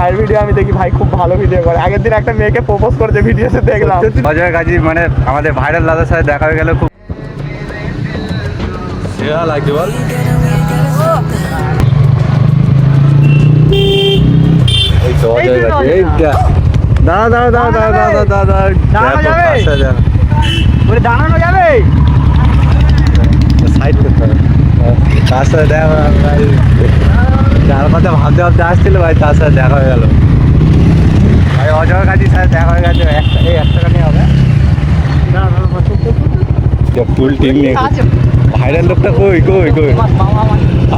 ভাইয়ের ভিডিও আমি দেখি, ভাই খুব ভালো ভিডিও করে। আগের দিন একটা মেয়েকে প্রপোজ করেছে ভিডিওতে দেখলাম। অজয় গাজী মানে আমাদের ভাইরাল দাদার সাথে দেখা হয়ে গেল, খুব সেরা লাগছে বল। এই তো অজয় গাজী, এই দাদা দাদা দাদা দাদা দাদা দাঁড়ানো যাবে? বলে দাঁড়ানো যাবে? সাইড করতে হবে। তার সাথে দেখা ভাই, যার কথা ভাবতে ভাবতে আসছিল ভাই, তার সাথে দেখা হয়ে গেল ভাই। অজয় গাজীর সাথে দেখা হয়ে গেছে। এই 1 টাকা নিয়ে হবে ফুল টিম নিয়ে। ভাইরাল লোকটা কই কই কই?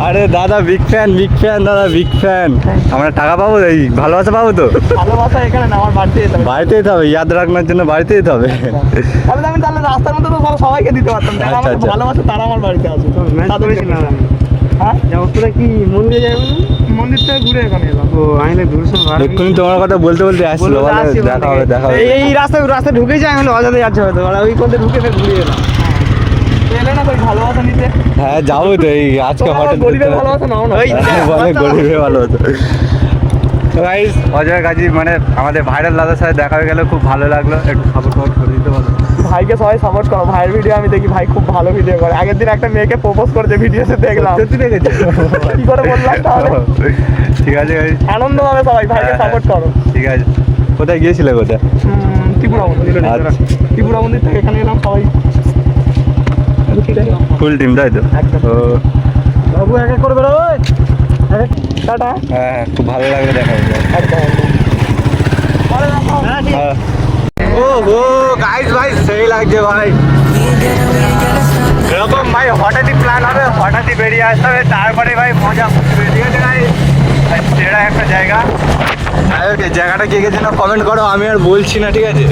আরে দাদা বিগ ফ্যান, বিগ ফ্যান দাদা, বিগ ফ্যান। আমরা টাকা পাবো, এই ভালোবাসা পাবো তো? ভালোবাসা এখানে না, আমার বাড়িতে যেতে হবে। বাড়িতে যেতে হবে, ইয়াদ রাখার জন্য বাড়িতে যেতে হবে। তাহলে আমি রাস্তার মধ্যে তো সবাইকে দিতে পারতাম। যারা আচ্ছা, আমাকে আচ্ছা। ভালোবাসে তারা আমার বাড়িতে আসবে। হ্যাঁ তোরা কি মন্দিরে যাবে? মন্দির থেকে ঘুরে এখানে এলাম। ও আইলে দূরশন এক্ষুনি তোমার কথা বলতে বলতে আসছিল, বলে দেখা হবে দেখা হবে। এই রাস্তায় ঢুকে যায়, এখন অজাতে যাচ্ছে হয়তো, ওরা ওই কোণে ঢুকে ফের ঘুরিয়ে এলাম। এলে না কই ভালোবাসা নিতে? হ্যাঁ যাবো তো, এই আজকে তোমরা হঠাৎ গরিবের ভালোবাসা নাও না। বলে গরিবের ভালো হতো। তো গাইস, অজয় গাজী মানে আমাদের ভাইরাল দাদার সাথে দেখা হয়ে গেল, খুব ভালো লাগলো। একটু সাপোর্ট করে দিতে পারো। ভাইকে সবাই সাপোর্ট করো, ভাইয়ের ভিডিও আমি দেখি, ভাই খুব ভালো ভিডিও করে। আগের দিন একটা মেয়েকে প্রপোজ করেছে ভিডিওতে দেখলাম। সত্যি দেখেছো? কি করে বললাম তাহলে? ঠিক আছে গাইস, আনন্দ পাবে সবাই, ভাইকে সাপোর্ট করো। ঠিক আছে। কোথায় গিয়েছিলে কোথায়? ত্রিপুরা মন্দির। আচ্ছা। ত্রিপুরা মন্দির থেকে এখানে এলাম সবাই। ফুল টিম তাই তো? একদম। ও বাবু এক এক করে বেরো। টাটা। হ্যাঁ, খুব ভালো লাগলো দেখা হয়ে যায়। একদম হ্যাঁ। ও গো গাইস, ভাই সেই লাগছে ভাই। এরকম ভাই হঠাৎই প্ল্যান হবে, হঠাৎই বেরিয়ে আসতে হবে, তারপরে ভাই মজা করতে। ঠিক আছে ভাই, সেরা একটা জায়গা। এই জায়গাটা কে কে যেন কমেন্ট করো, আমি আর বলছি না, ঠিক আছে?